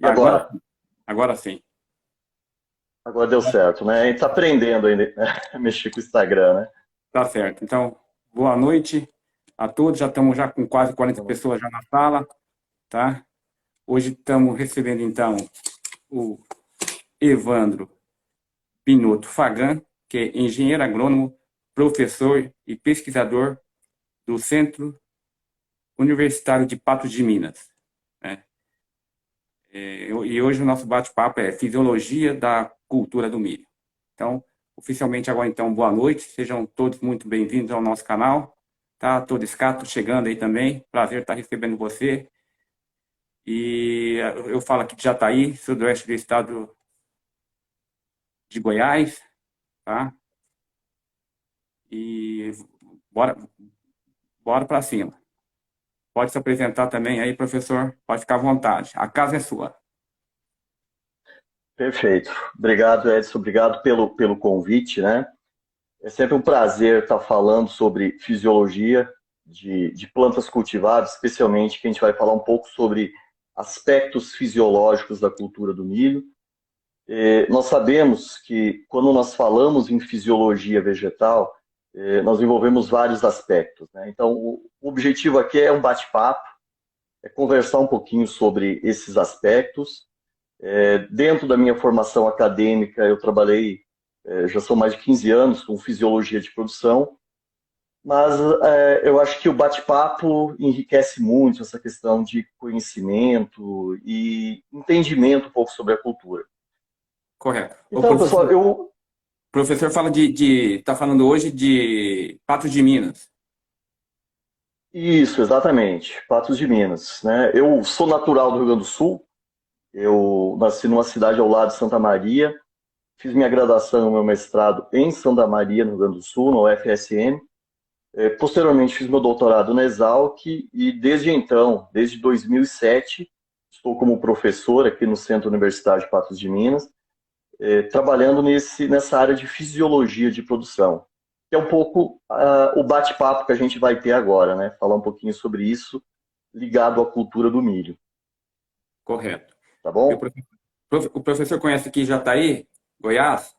E Agora, agora? agora sim. Agora deu certo, né? A gente tá aprendendo ainda a mexer com o Instagram, né? Tá certo. Então, boa noite a todos. Já estamos já com quase 40 Boa noite. pessoas já na sala, tá? Hoje estamos recebendo, então, o Evandro Pinotto Fagan, que é engenheiro agrônomo, professor e pesquisador do Centro Universitário de Patos de Minas, né? E hoje o nosso bate-papo é Fisiologia da Cultura do Milho. Então, oficialmente agora, então, boa noite. Sejam todos muito bem-vindos ao nosso canal. Tá? Todo escato chegando aí também. Prazer estar recebendo você. E eu falo aqui de Jataí, sudoeste do estado de Goiás, tá? E bora, bora para cima. Pode se apresentar também aí, professor. Pode ficar à vontade. A casa é sua. Perfeito. Obrigado, Edson. Obrigado pelo convite, né? É sempre um prazer estar falando sobre fisiologia de plantas cultivadas, especialmente que a gente vai falar um pouco sobre aspectos fisiológicos da cultura do milho. Nós sabemos que quando nós falamos em fisiologia vegetal, nós envolvemos vários aspectos, né? Então, o objetivo aqui é um bate-papo, é conversar um pouquinho sobre esses aspectos. Dentro da minha formação acadêmica, eu trabalhei, já são mais de 15 anos, com fisiologia de produção, mas eu acho que o bate-papo enriquece muito essa questão de conhecimento e entendimento um pouco sobre a cultura. Correto. O Então, pessoal, professor fala tá falando hoje de Patos de Minas. isso, exatamente, Patos de Minas, né? Eu sou natural do Rio Grande do Sul, eu nasci numa cidade ao lado de Santa Maria, fiz minha graduação e meu mestrado em Santa Maria, no Rio Grande do Sul, no UFSM. Posteriormente, fiz meu doutorado na Exalc e, desde então, desde 2007, estou como professor aqui no Centro Universitário de Patos de Minas, trabalhando nessa área de fisiologia de produção, que é um pouco o bate-papo que a gente vai ter agora, né? Falar um pouquinho sobre isso ligado à cultura do milho, Correto. tá E bom? o professor conhece aqui Jataí, Goiás?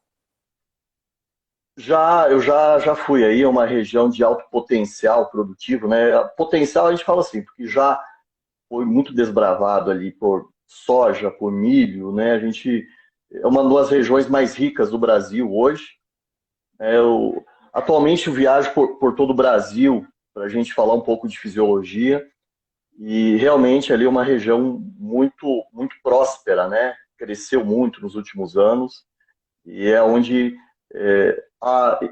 Eu já fui aí, é uma região de alto potencial produtivo, né? Potencial a gente fala assim, porque já foi muito desbravado ali por soja, por milho, né? A gente é uma das regiões mais ricas do Brasil hoje. Atualmente eu viajo por todo o Brasil para a gente falar um pouco de fisiologia e realmente ali é uma região muito próspera, né? Cresceu muito nos últimos anos e é onde,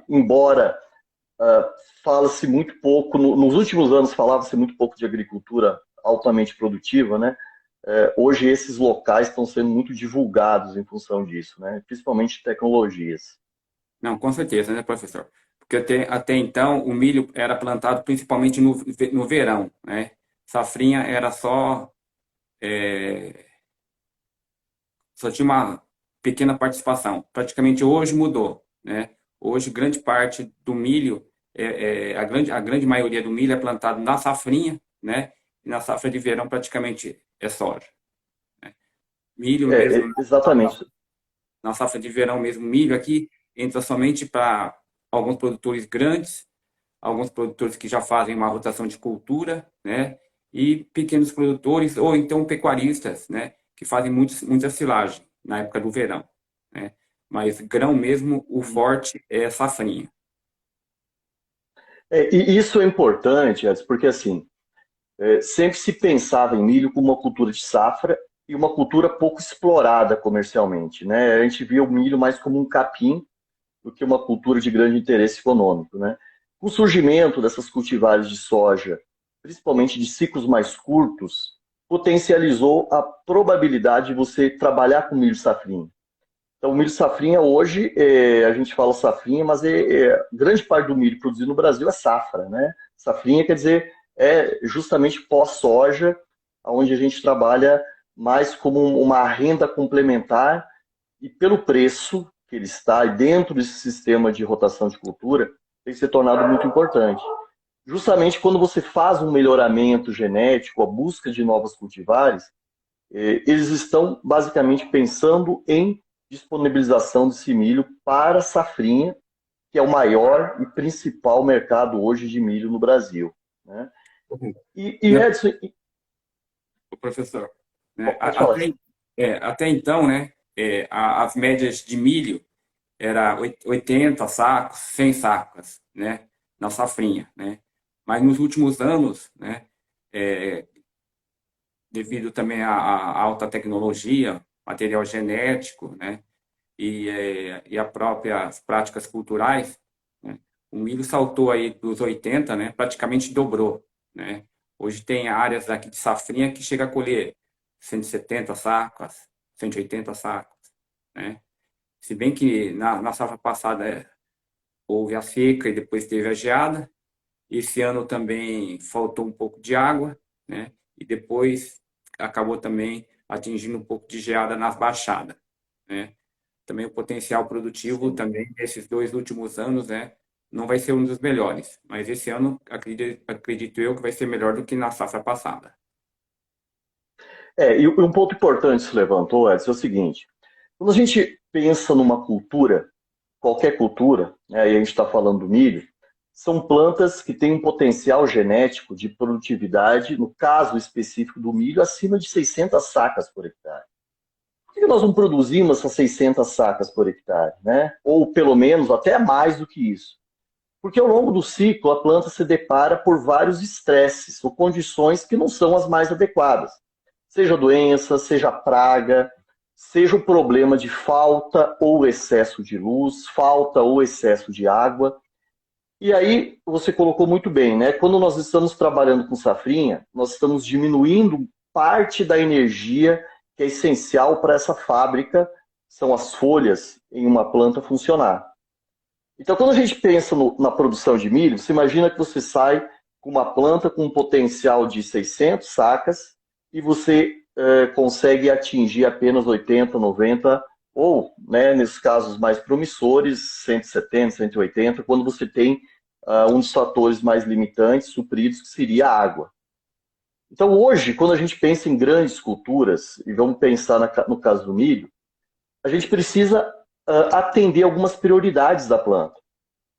embora fala-se muito pouco, nos últimos anos falava-se muito pouco de agricultura altamente produtiva, né? Hoje esses locais estão sendo muito divulgados em função disso, né? Principalmente tecnologias. Não, com certeza, né, professor? Porque até então o milho era plantado principalmente no verão, né? Safrinha era só tinha uma pequena participação. Praticamente hoje mudou, né? Hoje grande parte do milho, a grande maioria do milho é plantado na safrinha, né? E na safra de verão praticamente é soja. Milho mesmo, Exatamente. na safra de verão mesmo, milho aqui entra somente para alguns produtores grandes, alguns produtores que já fazem uma rotação de cultura, né? E pequenos produtores ou então pecuaristas, né? Que fazem muita silagem na época do verão, né? Mas grão mesmo, o forte é safrinha. E isso é importante, Edson, porque assim, sempre se pensava em milho como uma cultura de safra e uma cultura pouco explorada comercialmente, né? A gente via o milho mais como um capim do que uma cultura de grande interesse econômico, né? Com o surgimento dessas cultivares de soja, principalmente de ciclos mais curtos, potencializou a probabilidade de você trabalhar com milho safrinha. Então, o milho safrinha hoje, a gente fala safrinha, mas grande parte do milho produzido no Brasil é safra, né? Safrinha quer dizer é justamente pós-soja, onde a gente trabalha mais como uma renda complementar e pelo preço que ele está e dentro desse sistema de rotação de cultura, tem se tornado muito importante. Justamente quando você faz um melhoramento genético, a busca de novas cultivares, eles estão basicamente pensando em disponibilização desse milho para a safrinha, que é o maior e principal mercado hoje de milho no Brasil, né? E Né, Edson, professor? Né, pode falar. até então, né, as médias de milho era 80 sacos, 100 sacas, né, na safrinha, né? Mas nos últimos anos, né, é, devido também à alta tecnologia, material genético, né, e a próprias práticas culturais, né, o milho saltou aí dos 80, né, praticamente dobrou, né? Hoje tem áreas aqui de safrinha que chega a colher 170 sacas, 180 sacos, né? Se bem que na safra passada houve a seca e depois teve a geada. Esse ano também faltou um pouco de água, né? E depois acabou também atingindo um pouco de geada nas baixadas, né? Também o potencial produtivo Sim. também desses 2 últimos anos, né? Não vai ser um dos melhores, mas esse ano acredito eu que vai ser melhor do que na safra passada. E um ponto importante que você levantou, Edson, é o seguinte: quando a gente pensa numa cultura, qualquer cultura, né, e a gente está falando do milho, são plantas que têm um potencial genético de produtividade, no caso específico do milho, acima de 600 sacas por hectare. Por que nós não produzimos essas 600 sacas por hectare, né? Ou pelo menos até mais do que isso? Porque ao longo do ciclo a planta se depara por vários estresses ou condições que não são as mais adequadas. Seja doença, seja praga, seja o problema de falta ou excesso de luz, falta ou excesso de água. E aí você colocou muito bem, né? Quando nós estamos trabalhando com safrinha, nós estamos diminuindo parte da energia que é essencial para essa fábrica, são as folhas em uma planta funcionar. Então, quando a gente pensa na produção de milho, você imagina que você sai com uma planta com um potencial de 600 sacas e você consegue atingir apenas 80, 90 ou, né, nesses casos mais promissores, 170, 180, quando você tem um dos fatores mais limitantes, supridos, que seria a água. Então, hoje, quando a gente pensa em grandes culturas, e vamos pensar no caso do milho, a gente precisa atender algumas prioridades da planta.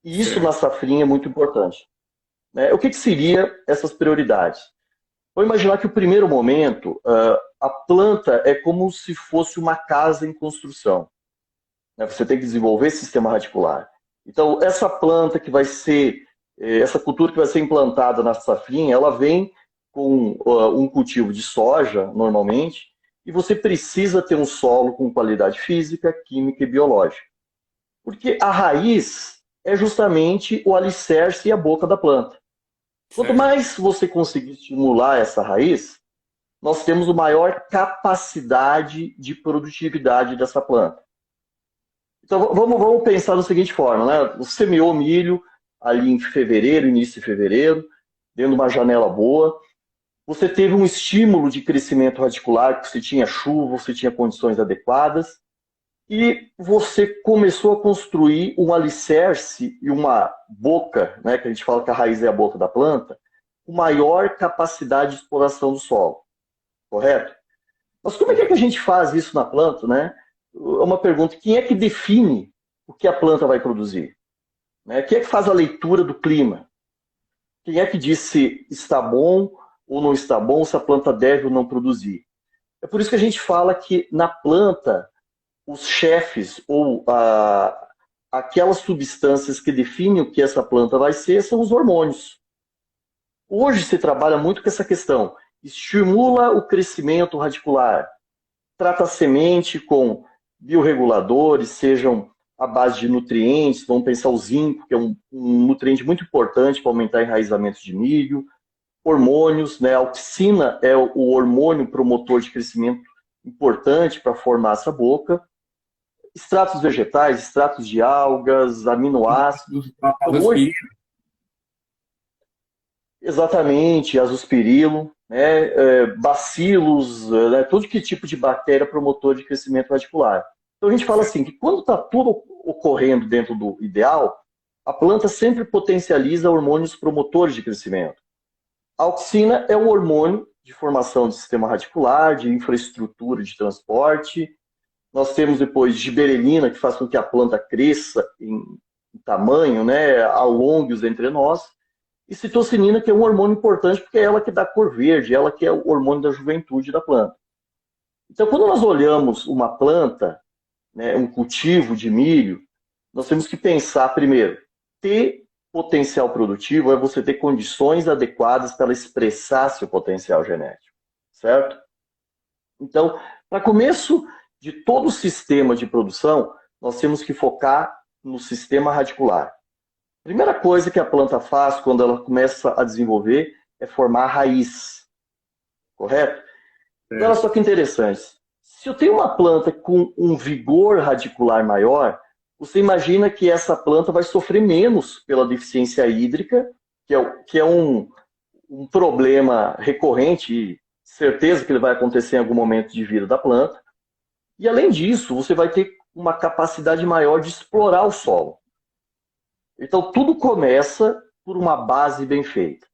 E isso na Certo. safrinha é muito importante, né? O que seria essas prioridades? Vou imaginar que o primeiro momento, a planta é como se fosse uma casa em construção, né? Você tem que desenvolver sistema radicular. Então, essa planta que vai ser, essa cultura que vai ser implantada na safrinha, ela vem com um cultivo de soja, normalmente, e você precisa ter um solo com qualidade física, química e biológica. Porque a raiz é justamente o alicerce e a boca da planta. Quanto Certo. mais você conseguir estimular essa raiz, nós temos uma maior capacidade de produtividade dessa planta. Então vamos pensar da seguinte forma, né? Você semeou milho ali em fevereiro, início de fevereiro, dentro de uma janela boa. Você teve um estímulo de crescimento radicular, porque você tinha chuva, você tinha condições adequadas, e você começou a construir um alicerce e uma boca, né, que a gente fala que a raiz é a boca da planta, com maior capacidade de exploração do solo, correto? Mas como é que a Correto. gente faz isso na planta, né? É uma pergunta: quem é que define o que a planta vai produzir? Né? Quem é que faz a leitura do clima? Quem é que diz se está bom ou não está bom, se a planta deve ou não produzir? É por isso que a gente fala que na planta os chefes ou aquelas substâncias que definem o que essa planta vai ser são os hormônios. Hoje se trabalha muito com essa questão. Estimula o crescimento radicular, trata a semente com bioreguladores, sejam à base de nutrientes, vamos pensar o zinco, que é um nutriente muito importante para aumentar o enraizamento de milho, hormônios, né? A auxina é o hormônio promotor de crescimento importante para formar essa boca, extratos vegetais, extratos de algas, aminoácidos. Então, hoje, Azospirina. exatamente, azospirilo, né, bacilos, né, todo que tipo de bactéria promotor de crescimento radicular. Então, a gente fala Certo. assim, que quando está tudo ocorrendo dentro do ideal, a planta sempre potencializa hormônios promotores de crescimento. A auxina é o hormônio de formação de sistema radicular, de infraestrutura de transporte. Nós temos depois giberelina, que faz com que a planta cresça em tamanho, né, alongue os entrenós. E citocinina, que é um hormônio importante, porque é ela que dá cor verde, ela que é o hormônio da juventude da planta. Então, quando nós olhamos uma planta, né, um cultivo de milho, nós temos que pensar, primeiro, ter potencial produtivo é você ter condições adequadas para ela expressar seu potencial genético, certo? Então, para começo de todo o sistema de produção, nós temos que focar no sistema radicular. Primeira coisa que a planta faz quando ela começa a desenvolver é formar raiz, correto? Então, olha só que interessante. Se eu tenho uma planta com um vigor radicular maior, você imagina que essa planta vai sofrer menos pela deficiência hídrica, que é um problema recorrente, e certeza que ele vai acontecer em algum momento de vida da planta. E além disso, você vai ter uma capacidade maior de explorar o solo. Então, tudo começa por uma base bem feita.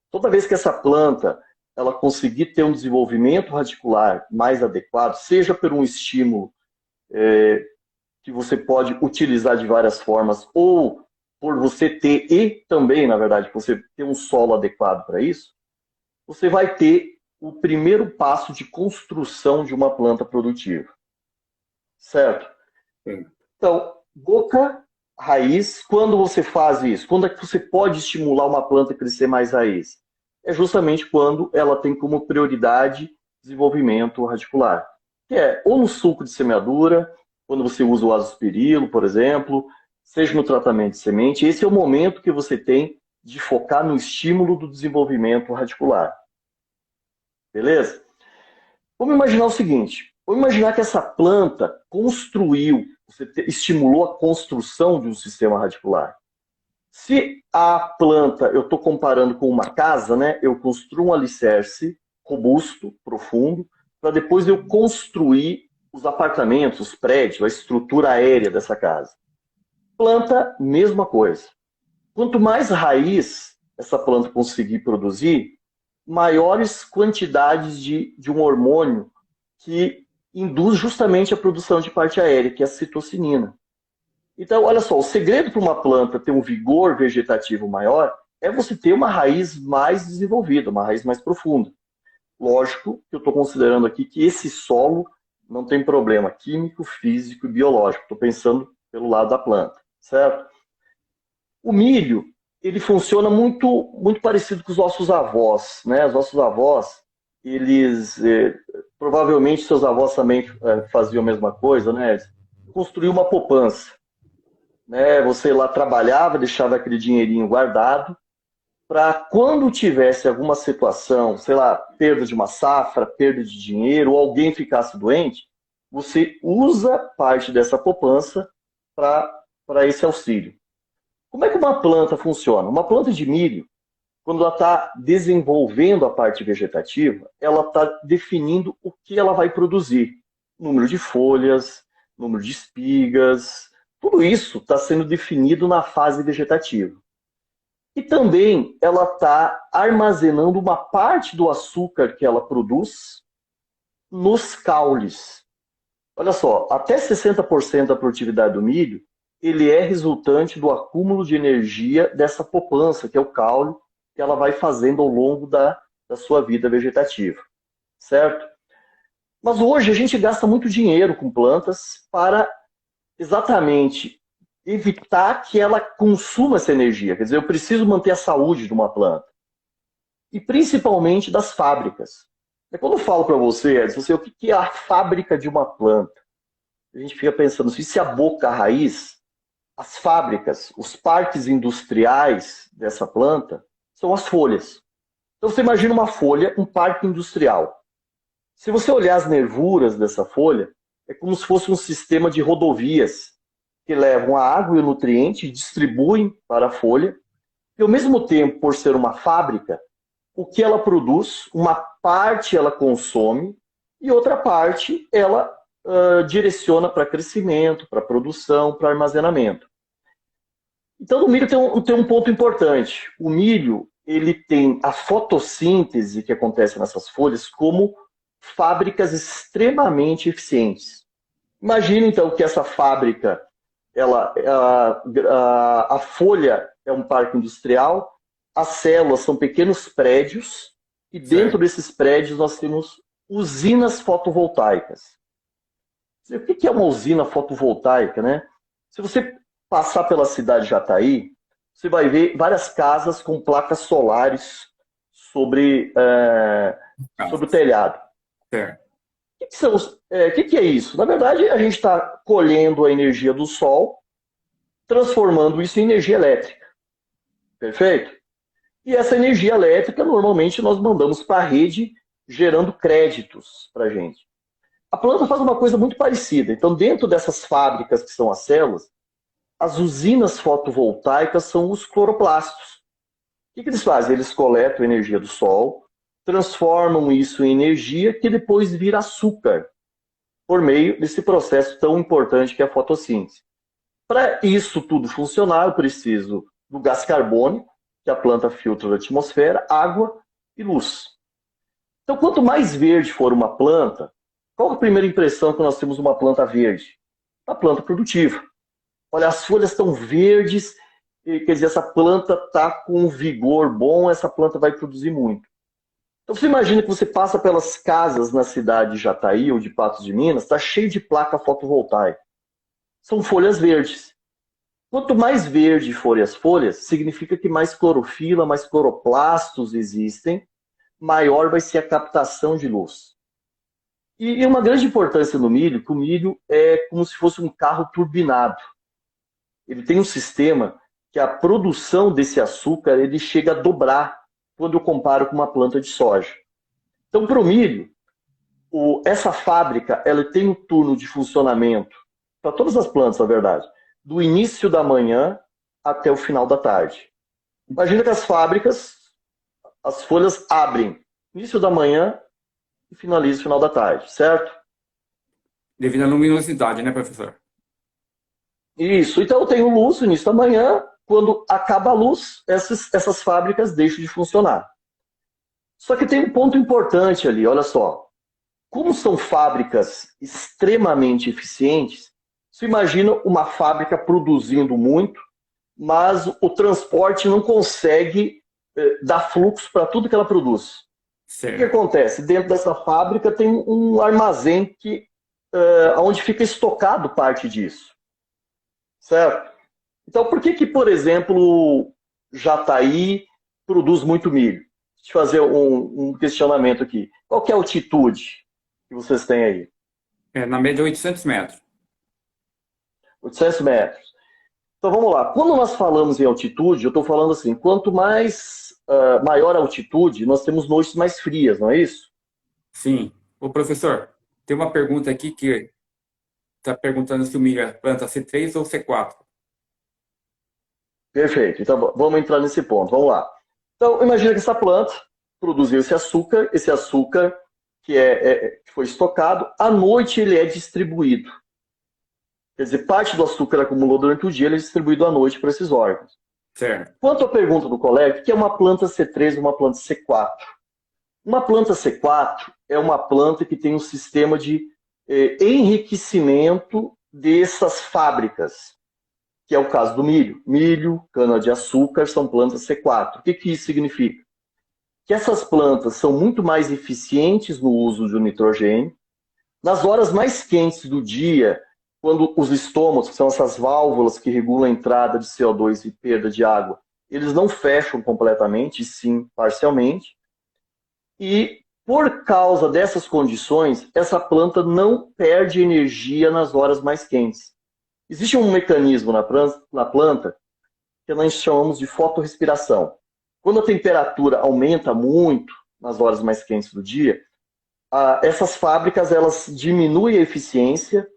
Toda vez que essa planta ela conseguir ter um desenvolvimento radicular mais adequado, seja por um estímulo que você pode utilizar de várias formas, ou por você ter, e também, na verdade, você ter um solo adequado para isso, você vai ter o primeiro passo de construção de uma planta produtiva. Certo? Então, boca, raiz, quando você faz isso? Quando é que você pode estimular uma planta a crescer mais raiz? É justamente quando ela tem como prioridade desenvolvimento radicular. Que é ou no suco de semeadura, quando você usa o azospirilo, por exemplo, seja no tratamento de semente. Esse é o momento que você tem de focar no estímulo do desenvolvimento radicular. Beleza? Vamos imaginar o seguinte. Vamos imaginar que essa planta construiu, você estimulou a construção de um sistema radicular. Se a planta, eu estou comparando com uma casa, né? Eu construo um alicerce robusto, profundo, para depois eu construir os apartamentos, os prédios, a estrutura aérea dessa casa. Planta, mesma coisa. Quanto mais raiz essa planta conseguir produzir, maiores quantidades de um hormônio que induz justamente a produção de parte aérea, que é a citocinina. Então, olha só, o segredo para uma planta ter um vigor vegetativo maior é você ter uma raiz mais desenvolvida, uma raiz mais profunda. Lógico que eu estou considerando aqui que esse solo não tem problema químico, físico e biológico. Estou pensando pelo lado da planta, certo? O milho, ele funciona muito, muito parecido com os nossos avós, né? Os nossos avós, eles, provavelmente seus avós também faziam a mesma coisa, né? Construíam uma poupança, né? Você lá trabalhava, deixava aquele dinheirinho guardado, para quando tivesse alguma situação, sei lá, perda de uma safra, perda de dinheiro, ou alguém ficasse doente, você usa parte dessa poupança para esse auxílio. Como é que uma planta funciona? Uma planta de milho, quando ela está desenvolvendo a parte vegetativa, ela está definindo o que ela vai produzir. Número de folhas, número de espigas, tudo isso está sendo definido na fase vegetativa. E também ela está armazenando uma parte do açúcar que ela produz nos caules. Olha só, até 60% da produtividade do milho, ele é resultante do acúmulo de energia dessa poupança, que é o caule, que ela vai fazendo ao longo da sua vida vegetativa. Certo? Mas hoje a gente gasta muito dinheiro com plantas para exatamente evitar que ela consuma essa energia. Quer dizer, eu preciso manter a saúde de uma planta. E principalmente das fábricas. Quando eu falo para você, Edson, o que é a fábrica de uma planta? A gente fica pensando, se a boca, a raiz, as fábricas, os parques industriais dessa planta são as folhas. Então você imagina uma folha, um parque industrial. Se você olhar as nervuras dessa folha, é como se fosse um sistema de rodovias que levam a água e o nutriente e distribuem para a folha. E ao mesmo tempo, por ser uma fábrica, o que ela produz, uma parte ela consome e outra parte ela direciona para crescimento, para produção, para armazenamento. Então, o milho tem um ponto importante. O milho, ele tem a fotossíntese que acontece nessas folhas como fábricas extremamente eficientes. Imagina, então, que essa fábrica, a folha é um parque industrial, as células são pequenos prédios, e dentro desses prédios nós temos usinas fotovoltaicas. O que é uma usina fotovoltaica, né? Se você passar pela cidade de Jataí, você vai ver várias casas com placas solares sobre o telhado. Certo. Que é isso? Na verdade, a gente está colhendo a energia do sol, transformando isso em energia elétrica. Perfeito? E essa energia elétrica, normalmente, nós mandamos para a rede, gerando créditos para a gente. A planta faz uma coisa muito parecida. Então, dentro dessas fábricas que são as células, as usinas fotovoltaicas são os cloroplastos. O que eles fazem? Eles coletam a energia do sol, transformam isso em energia que depois vira açúcar, por meio desse processo tão importante que é a fotossíntese. Para isso tudo funcionar, eu preciso do gás carbônico, que a planta filtra da atmosfera, água e luz. Então, quanto mais verde for uma planta, qual é a primeira impressão que nós temos de uma planta verde? Uma planta produtiva. Olha, as folhas estão verdes, quer dizer, essa planta está com um vigor bom, essa planta vai produzir muito. Então, você imagina que você passa pelas casas na cidade de Jataí ou de Patos de Minas, está cheio de placa fotovoltaica. São folhas verdes. Quanto mais verde forem as folhas, significa que mais clorofila, mais cloroplastos existem, maior vai ser a captação de luz. E uma grande importância no milho, que o milho é como se fosse um carro turbinado. Ele tem um sistema que a produção desse açúcar ele chega a dobrar quando eu comparo com uma planta de soja. Então, para o milho, essa fábrica ela tem um turno de funcionamento, para todas as plantas, na verdade, do início da manhã até o final da tarde. Imagina que as fábricas, as folhas abrem início da manhã e finalizam no final da tarde, certo? Devido à luminosidade, né, professor? Isso. Então eu tenho luz no início da manhã, quando acaba a luz, essas fábricas deixam de funcionar. Só que tem um ponto importante ali, olha só. Como são fábricas extremamente eficientes, você imagina uma fábrica produzindo muito, mas o transporte não consegue dar fluxo para tudo que ela produz. Certo. O que acontece? Dentro dessa fábrica tem um armazém onde fica estocado parte disso. Certo? Então, por que, por exemplo, Jataí produz muito milho? Deixa eu fazer um questionamento aqui. Qual que é a altitude que vocês têm aí? Na média, 800 metros. 800 metros. Então, vamos lá. Quando nós falamos em altitude, eu estou falando assim, quanto maior a altitude, nós temos noites mais frias, não é isso? Sim. Ô, professor, tem uma pergunta aqui que está perguntando se o milho é planta C3 ou C4. Perfeito. Então, vamos entrar nesse ponto. Vamos lá. Então, imagina que essa planta produziu esse açúcar que foi estocado, à noite ele é distribuído. Quer dizer, parte do açúcar acumulou durante o dia, ele é distribuído à noite para esses órgãos. Certo. Quanto à pergunta do colega, o que é uma planta C3 e uma planta C4? Uma planta C4 é uma planta que tem um sistema de enriquecimento dessas fábricas, que é o caso do milho. Milho, cana-de-açúcar são plantas C4. O que isso significa? Que essas plantas são muito mais eficientes no uso do nitrogênio. Nas horas mais quentes do dia, quando os estômagos, que são essas válvulas que regulam a entrada de CO2 e perda de água, eles não fecham completamente, sim parcialmente. E por causa dessas condições, essa planta não perde energia nas horas mais quentes. Existe um mecanismo na planta que nós chamamos de fotorrespiração. Quando a temperatura aumenta muito nas horas mais quentes do dia, essas fábricas elas diminuem a eficiência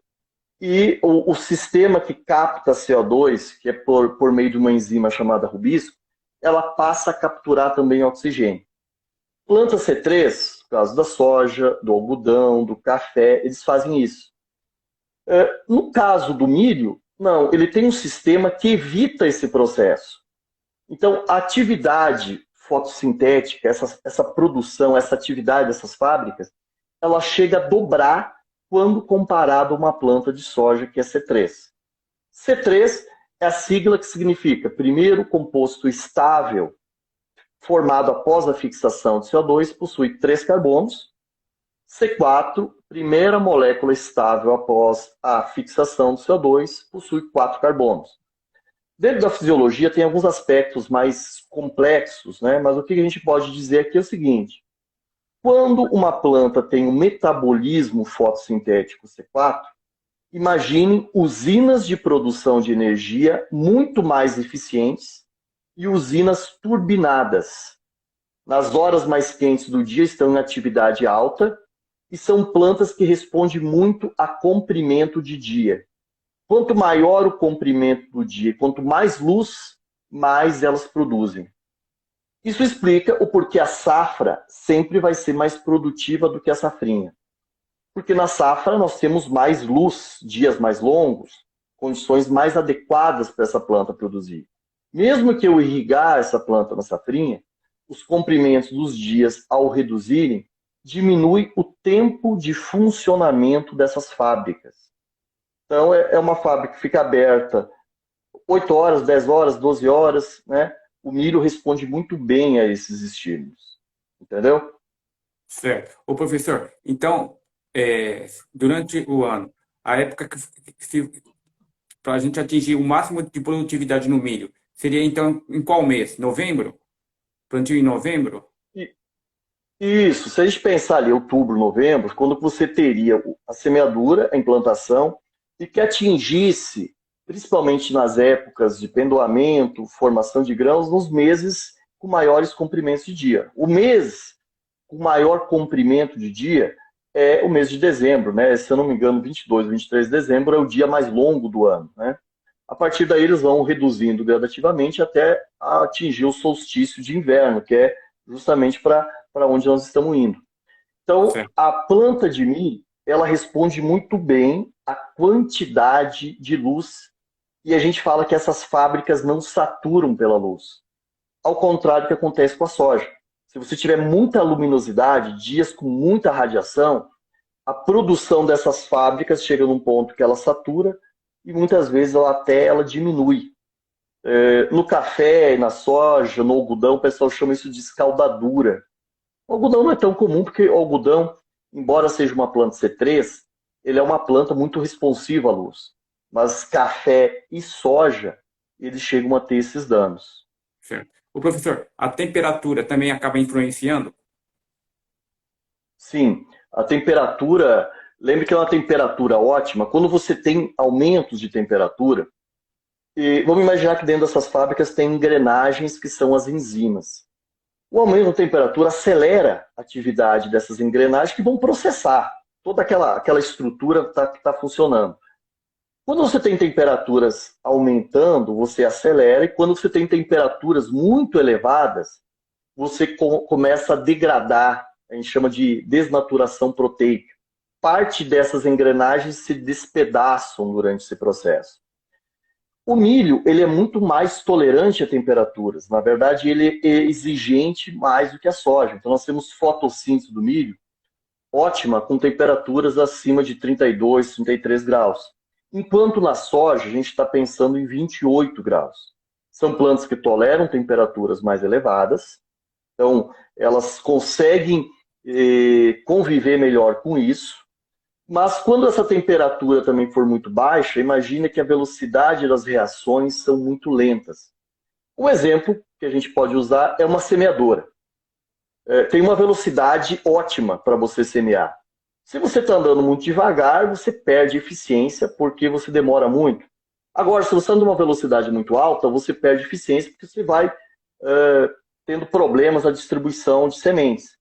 e o sistema que capta CO2, que é por meio de uma enzima chamada rubisco, ela passa a capturar também oxigênio. Planta C3, no caso da soja, do algodão, do café, eles fazem isso. No caso do milho, não, ele tem um sistema que evita esse processo. Então, a atividade fotossintética, essa produção, essa atividade dessas fábricas, ela chega a dobrar quando comparado a uma planta de soja que é C3. C3 é a sigla que significa primeiro composto estável formado após a fixação de CO2, possui 3 carbonos. C4, primeira molécula estável após a fixação do CO2, possui 4 carbonos. Dentro da fisiologia tem alguns aspectos mais complexos, né? Mas o que a gente pode dizer aqui é o seguinte: quando uma planta tem um metabolismo fotossintético C4, imagine usinas de produção de energia muito mais eficientes e usinas turbinadas. Nas horas mais quentes do dia estão em atividade alta e são plantas que respondem muito a comprimento de dia. Quanto maior o comprimento do dia, quanto mais luz, mais elas produzem. Isso explica o porquê a safra sempre vai ser mais produtiva do que a safrinha. Porque na safra nós temos mais luz, dias mais longos, condições mais adequadas para essa planta produzir. Mesmo que eu irrigar essa planta na safrinha, os comprimentos dos dias, ao reduzirem, diminui o tempo de funcionamento dessas fábricas. Então, é uma fábrica que fica aberta 8 horas, 10 horas, 12 horas, né? O milho responde muito bem a esses estímulos. Entendeu? Certo. Ô, professor, então, durante o ano, a época para a gente atingir o máximo de produtividade no milho, seria então em qual mês? Novembro? Plantio em novembro? Isso, se a gente pensar ali outubro, novembro, quando você teria a semeadura, a implantação, e que atingisse, principalmente nas épocas de pendoamento, formação de grãos, nos meses com maiores comprimentos de dia. O mês com maior comprimento de dia é o mês de dezembro, né? Se eu não me engano, 22, 23 de dezembro é o dia mais longo do ano, né? A partir daí eles vão reduzindo gradativamente até atingir o solstício de inverno, que é justamente para onde nós estamos indo. Então, Certo. a planta de milho, ela responde muito bem à quantidade de luz e a gente fala que essas fábricas não saturam pela luz. Ao contrário do que acontece com a soja. Se você tiver muita luminosidade, dias com muita radiação, a produção dessas fábricas chega num ponto que ela satura e muitas vezes ela diminui. No café, na soja, no algodão, o pessoal chama isso de escaldadura. O algodão não é tão comum, porque o algodão, embora seja uma planta C3, ele é uma planta muito responsiva à luz. Mas café e soja, eles chegam a ter esses danos. Certo. O professor, a temperatura também acaba influenciando? Sim, a temperatura, lembre que é uma temperatura ótima. Quando você tem aumentos de temperatura, e vamos imaginar que dentro dessas fábricas tem engrenagens que são as enzimas. O aumento da temperatura acelera a atividade dessas engrenagens que vão processar toda aquela estrutura que está funcionando. Quando você tem temperaturas aumentando, você acelera, e quando você tem temperaturas muito elevadas, você começa a degradar, a gente chama de desnaturação proteica. Parte dessas engrenagens se despedaçam durante esse processo. O milho, ele é muito mais tolerante a temperaturas. Na verdade, ele é exigente mais do que a soja. Então, nós temos fotossíntese do milho ótima com temperaturas acima de 32, 33 graus. Enquanto na soja, a gente está pensando em 28 graus. São plantas que toleram temperaturas mais elevadas, então elas conseguem conviver melhor com isso. Mas quando essa temperatura também for muito baixa, imagina que a velocidade das reações são muito lentas. Um exemplo que a gente pode usar é uma semeadora. Tem uma velocidade ótima para você semear. Se você está andando muito devagar, você perde eficiência porque você demora muito. Agora, se você anda numa velocidade muito alta, você perde eficiência porque você vai tendo problemas na distribuição de sementes.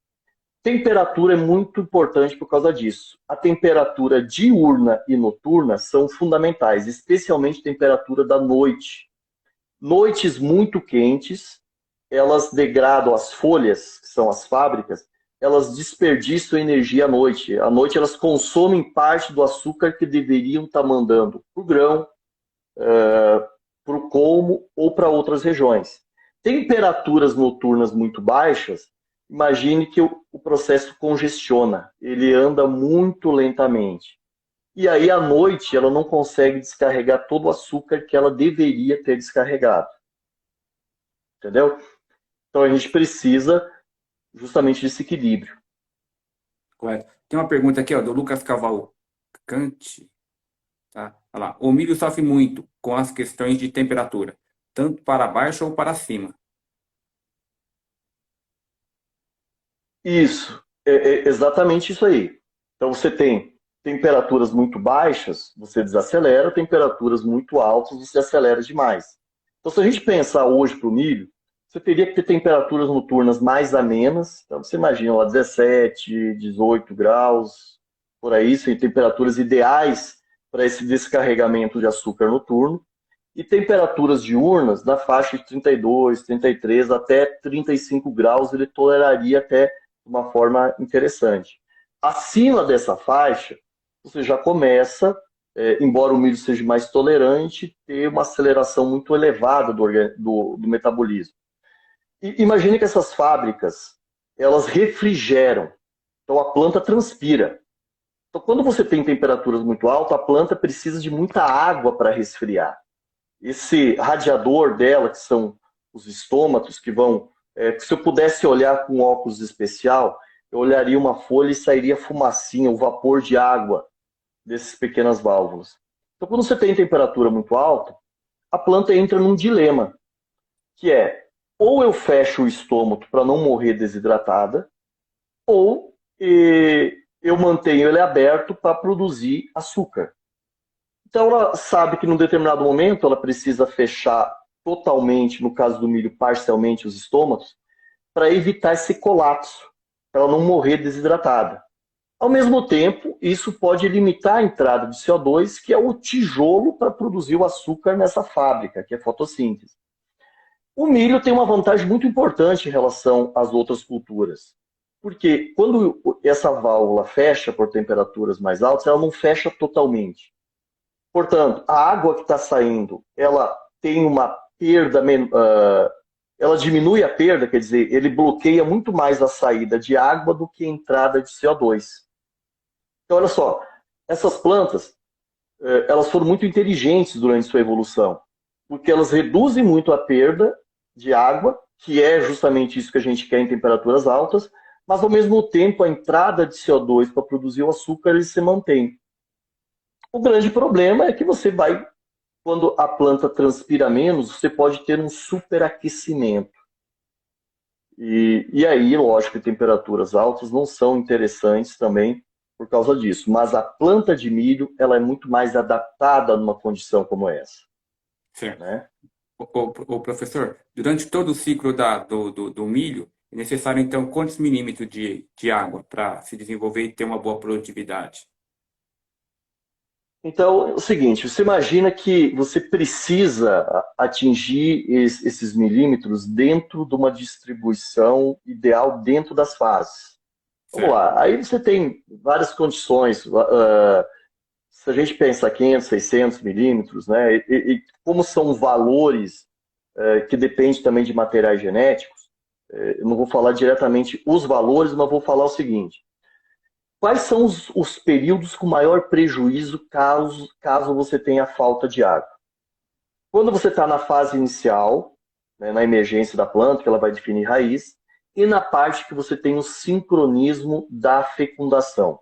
Temperatura é muito importante por causa disso. A temperatura diurna e noturna são fundamentais, especialmente a temperatura da noite. Noites muito quentes, elas degradam as folhas, que são as fábricas, elas desperdiçam energia à noite. À noite elas consomem parte do açúcar que deveriam estar mandando para o grão, para o colmo ou para outras regiões. temperaturas noturnas muito baixas, imagine que o processo congestiona, ele anda muito lentamente. E aí, à noite, ela não consegue descarregar todo o açúcar que ela deveria ter descarregado. Entendeu? Então, a gente precisa justamente desse equilíbrio. Correto. Tem uma pergunta aqui, ó, do Lucas Cavalcante. Tá? Olha lá. O milho sofre muito com as questões de temperatura, tanto para baixo ou para cima. Isso, é exatamente isso aí. Então, você tem temperaturas muito baixas, você desacelera, temperaturas muito altas, você acelera demais. Então, se a gente pensar hoje para o milho, você teria que ter temperaturas noturnas mais amenas. Então, você imagina lá 17, 18 graus, por aí, são temperaturas ideais para esse descarregamento de açúcar noturno. E temperaturas diurnas na faixa de 32, 33 até 35 graus, ele toleraria até de uma forma interessante. Acima dessa faixa, você já começa, embora o milho seja mais tolerante, ter uma aceleração muito elevada do metabolismo. E imagine que essas fábricas, elas refrigeram, então a planta transpira. Então, quando você tem temperaturas muito altas, a planta precisa de muita água para resfriar. Esse radiador dela, que são os estômatos, que vão... se eu pudesse olhar com óculos especial, eu olharia uma folha e sairia fumacinha, o vapor de água dessas pequenas válvulas. Então, quando você tem temperatura muito alta, a planta entra num dilema, que é ou eu fecho o estômago para não morrer desidratada, ou eu mantenho ele aberto para produzir açúcar. Então ela sabe que num determinado momento ela precisa fechar totalmente, no caso do milho, parcialmente os estômagos, para evitar esse colapso, para ela não morrer desidratada. Ao mesmo tempo, isso pode limitar a entrada de CO2, que é o tijolo para produzir o açúcar nessa fábrica, que é a fotossíntese. O milho tem uma vantagem muito importante em relação às outras culturas, porque quando essa válvula fecha por temperaturas mais altas, ela não fecha totalmente. Portanto, a água que está saindo, ela tem uma perda, ela diminui a perda, quer dizer, ele bloqueia muito mais a saída de água do que a entrada de CO2. Então, olha só, essas plantas, elas foram muito inteligentes durante sua evolução, porque elas reduzem muito a perda de água, que é justamente isso que a gente quer em temperaturas altas, mas ao mesmo tempo a entrada de CO2 para produzir o açúcar ele se mantém. O grande problema é que você vai, quando a planta transpira menos, você pode ter um superaquecimento. E aí, lógico, temperaturas altas não são interessantes também por causa disso. Mas a planta de milho, ela é muito mais adaptada numa condição como essa. Certo. Né? O professor, durante todo o ciclo do milho, é necessário, então, quantos milímetros de água para se desenvolver e ter uma boa produtividade? Então, é o seguinte, você imagina que você precisa atingir esses milímetros dentro de uma distribuição ideal dentro das fases. Vamos Certo. lá, aí você tem várias condições. Se a gente pensar 500, 600 milímetros, né, e como são valores que dependem também de materiais genéticos, eu não vou falar diretamente os valores, mas vou falar o seguinte. Quais são os períodos com maior prejuízo caso você tenha falta de água? Quando você está na fase inicial, né, na emergência da planta, que ela vai definir raiz, e na parte que você tem o sincronismo da fecundação.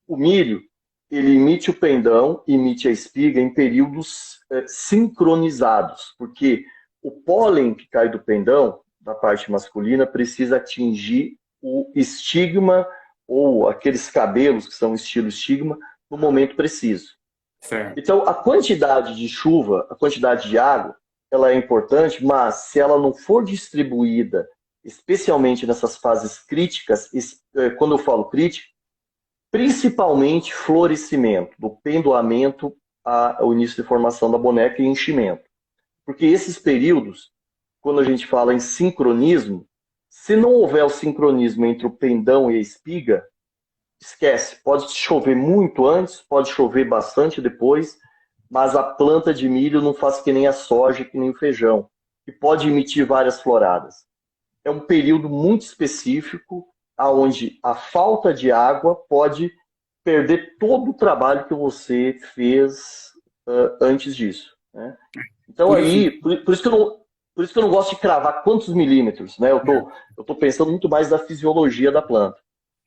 O milho, ele emite o pendão, emite a espiga em períodos sincronizados, porque o pólen que cai do pendão, da parte masculina, precisa atingir o estigma ou aqueles cabelos que são estilo estigma, no momento preciso. Certo. Então, a quantidade de chuva, a quantidade de água, ela é importante, mas se ela não for distribuída, especialmente nessas fases críticas, quando eu falo crítica, principalmente florescimento, do pendoamento ao início de formação da boneca e enchimento. Porque esses períodos, quando a gente fala em sincronismo, se não houver o sincronismo entre o pendão e a espiga, esquece. Pode chover muito antes, pode chover bastante depois, mas a planta de milho não faz que nem a soja, que nem o feijão. que pode emitir várias floradas. É um período muito específico, onde a falta de água pode perder todo o trabalho que você fez antes disso, né? Então Por isso, aí, por isso que eu não, por isso que eu não gosto de cravar quantos milímetros, né? Eu tô pensando muito mais da fisiologia da planta.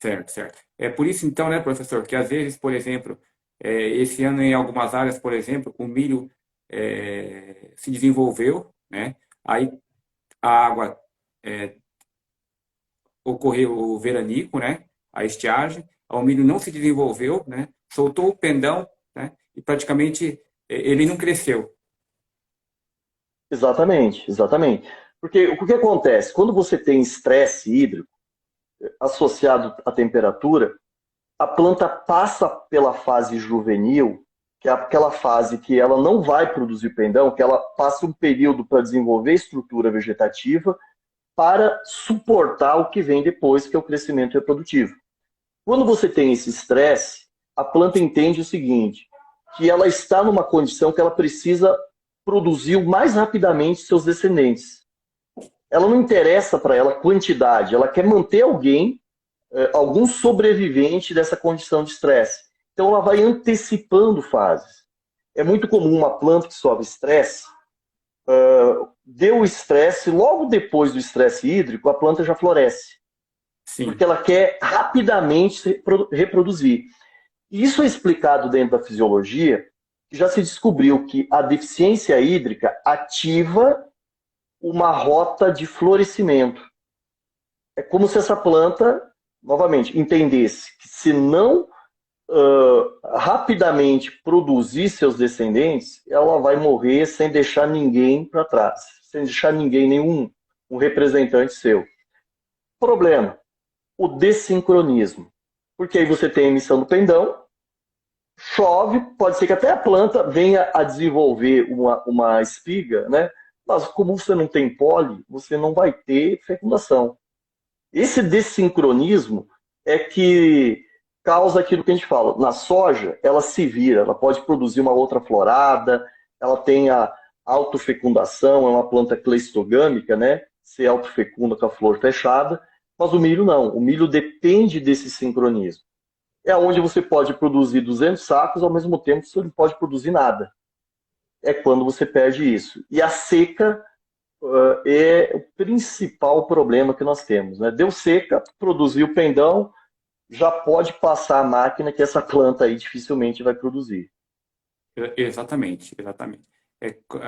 certo, certo. É por isso, então, né, professor, que às vezes, por exemplo, esse ano em algumas áreas, por exemplo, o milho se desenvolveu, né? Aí a água ocorreu o veranico, né? A estiagem, o milho não se desenvolveu, né? Soltou o pendão, né? E praticamente ele não cresceu. Exatamente, exatamente. Porque o que acontece? Quando você tem estresse hídrico associado à temperatura, a planta passa pela fase juvenil, que é aquela fase que ela não vai produzir pendão, que ela passa um período para desenvolver estrutura vegetativa para suportar o que vem depois, que é o crescimento reprodutivo. Quando você tem esse estresse, a planta entende o seguinte, que ela está numa condição que ela precisa produzir o mais rapidamente seus descendentes. Ela não interessa para ela quantidade, ela quer manter alguém, algum sobrevivente dessa condição de estresse. Então ela vai antecipando fases. É muito comum uma planta que sofre estresse, deu estresse, logo depois do estresse hídrico, a planta já floresce, porque Sim, ela quer rapidamente se reproduzir. E isso é explicado dentro da fisiologia, que já se descobriu que a deficiência hídrica ativa uma rota de florescimento. É como se essa planta, novamente, entendesse que se não rapidamente produzir seus descendentes, ela vai morrer sem deixar ninguém para trás, sem deixar ninguém, nenhum um representante seu. Problema, o dessincronismo. Porque aí você tem a emissão do pendão, chove, pode ser que até a planta venha a desenvolver uma espiga, né? Mas como você não tem pólen, você não vai ter fecundação. Esse dessincronismo é que causa aquilo que a gente fala. Na soja, ela se vira, ela pode produzir uma outra florada, ela tem a autofecundação, é uma planta cleistogâmica, né? Se autofecunda com a flor fechada, mas o milho não. O milho depende desse sincronismo. É onde você pode produzir 200 sacos, ao mesmo tempo você não pode produzir nada. É quando você perde isso. E a seca é o principal problema que nós temos, né? Deu seca, produziu pendão, já pode passar a máquina que essa planta aí dificilmente vai produzir. exatamente, exatamente.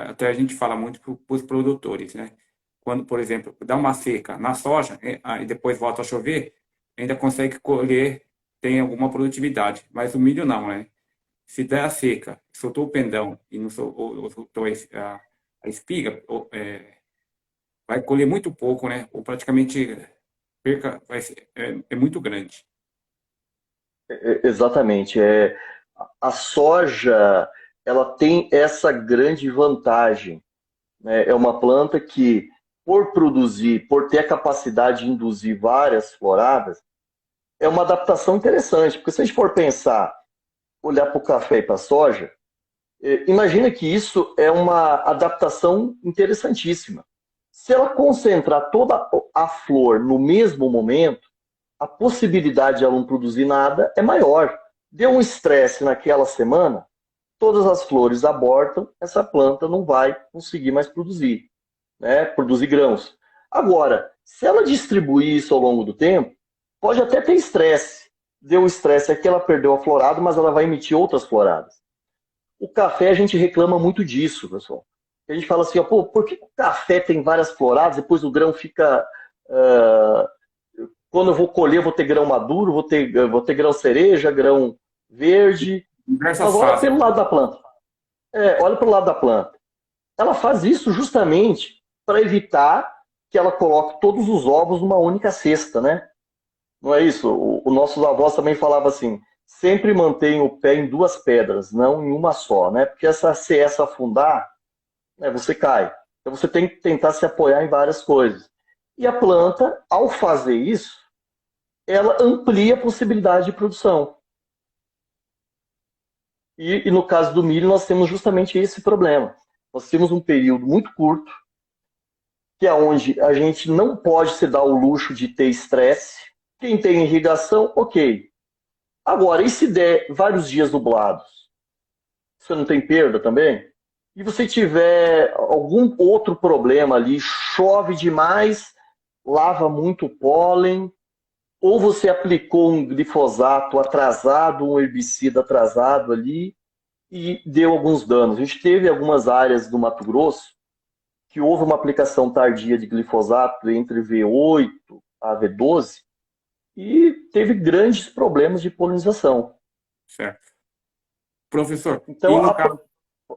Até a gente fala muito para os produtores, né? Quando, por exemplo, dá uma seca na soja, aí depois volta a chover, ainda consegue colher, tem alguma produtividade, mas o milho não, né? Se der a seca, soltou o pendão e não ou soltou a espiga, vai colher muito pouco, né? Ou praticamente perca é muito grande. Exatamente. A soja, ela tem essa grande vantagem, né? É uma planta que, por produzir, por ter a capacidade de induzir várias floradas, é uma adaptação interessante, porque se a gente for pensar, olhar para o café e para a soja, imagina que isso é uma adaptação interessantíssima. Se ela concentrar toda a flor no mesmo momento, a possibilidade de ela não produzir nada é maior. Deu um estresse naquela semana, todas as flores abortam, essa planta não vai conseguir mais produzir, né? Produzir grãos. Agora, se ela distribuir isso ao longo do tempo, pode até ter estresse. Deu estresse aqui, ela perdeu a florada, mas ela vai emitir outras floradas. O café, a gente reclama muito disso, pessoal. A gente fala assim, ó, pô, por que o café tem várias floradas, depois o grão fica. Quando eu vou colher, eu vou ter grão maduro, vou ter grão cereja, grão verde. Mas Diversas olha fases. pelo lado da planta. Olha pelo lado da planta. Ela faz isso justamente para evitar que ela coloque todos os ovos numa única cesta, né? Não é isso? Os nossos avós também falavam assim, sempre mantenha o pé em duas pedras, não em uma só, né? Porque se essa afundar, né, você cai. Então você tem que tentar se apoiar em várias coisas. E a planta, ao fazer isso, ela amplia a possibilidade de produção. E no caso do milho, nós temos justamente esse problema. Nós temos um período muito curto, que é onde a gente não pode se dar o luxo de ter estresse. Quem tem irrigação, ok. Agora, e se der vários dias nublados? Você não tem perda também? E você tiver algum outro problema ali, chove demais, lava muito pólen, ou você aplicou um glifosato atrasado, um herbicida atrasado ali, e deu alguns danos. A gente teve algumas áreas do Mato Grosso que houve uma aplicação tardia de glifosato entre V8 a V12 e teve grandes problemas de polinização. Certo. Professor, e Então,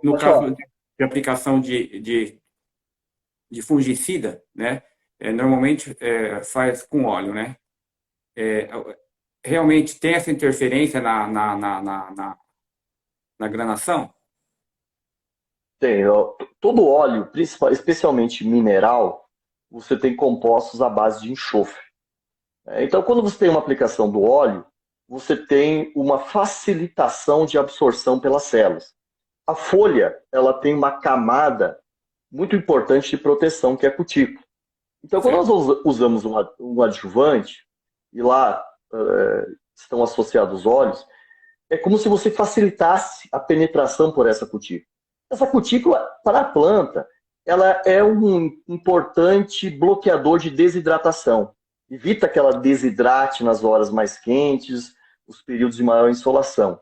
no pode caso falar. de aplicação de fungicida, né? Normalmente faz com óleo, né? É, realmente tem essa interferência na granação? Tem, ó, todo óleo, especialmente mineral, você tem compostos à base de enxofre. Então, quando você tem uma aplicação do óleo, você tem uma facilitação de absorção pelas células. A folha, ela tem uma camada muito importante de proteção, que é a cutícula. Então, quando nós Certo, usamos um adjuvante, e lá estão associados os óleos, é como se você facilitasse a penetração por essa cutícula. Essa cutícula, para a planta, ela é um importante bloqueador de desidratação. Evita que ela desidrate nas horas mais quentes, os períodos de maior insolação.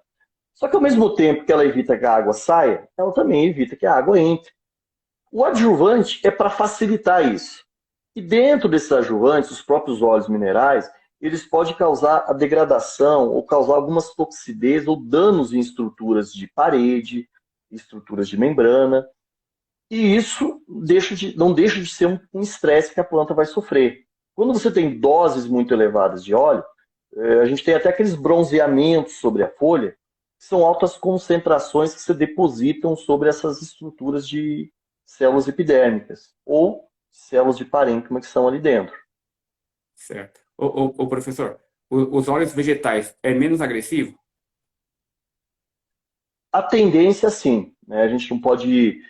Só que ao mesmo tempo que ela evita que a água saia, ela também evita que a água entre. O adjuvante é para facilitar isso. E dentro desses adjuvantes, os próprios óleos minerais, eles podem causar a degradação ou causar algumas toxidez ou danos em estruturas de parede, estruturas de membrana. E isso não deixa de ser um estresse que a planta vai sofrer. Quando você tem doses muito elevadas de óleo, a gente tem até aqueles bronzeamentos sobre a folha, que são altas concentrações que se depositam sobre essas estruturas de células epidérmicas ou células de parênquima que são ali dentro. certo. Professor, os óleos vegetais é menos agressivo? A tendência, sim, né? A gente não pode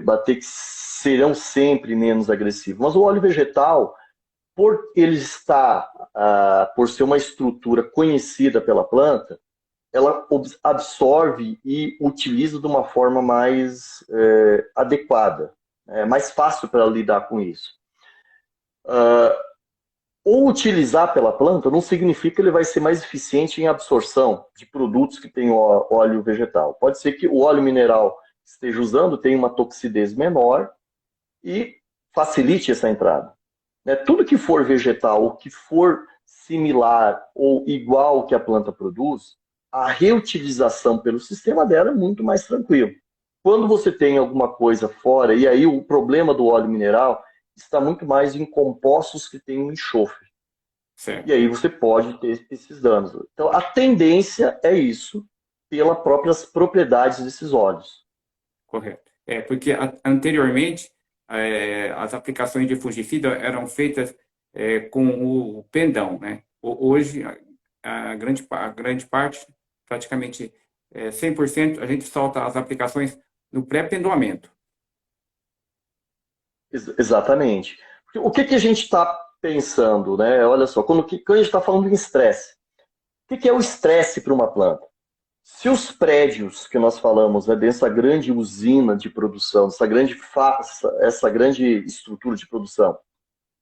bater que serão sempre menos agressivos, mas o óleo vegetal, por ele estar, por ser uma estrutura conhecida pela planta, ela absorve e utiliza de uma forma mais adequada. É mais fácil para ela lidar com isso. Ou utilizar pela planta não significa que ele vai ser mais eficiente em absorção de produtos que têm óleo vegetal. Pode ser que o óleo mineral que esteja usando tenha uma toxidez menor e facilite essa entrada. Tudo que for vegetal, ou que for similar ou igual ao que a planta produz, a reutilização pelo sistema dela é muito mais tranquilo. Quando você tem alguma coisa fora, e aí o problema do óleo mineral está muito mais em compostos que têm um enxofre. E Certo, aí você pode ter esses danos. Então, a tendência é isso, pelas próprias propriedades desses óleos. correto. Porque anteriormente as aplicações de fungicida eram feitas com o pendão, né? Hoje, a grande parte, praticamente 100%, a gente solta as aplicações no pré-pendoamento. Exatamente. Porque o que a gente está pensando, né? Olha só, quando a gente está falando em estresse, o que é o estresse para uma planta? Se os prédios que nós falamos, né, dessa grande usina de produção, essa grande estrutura de produção,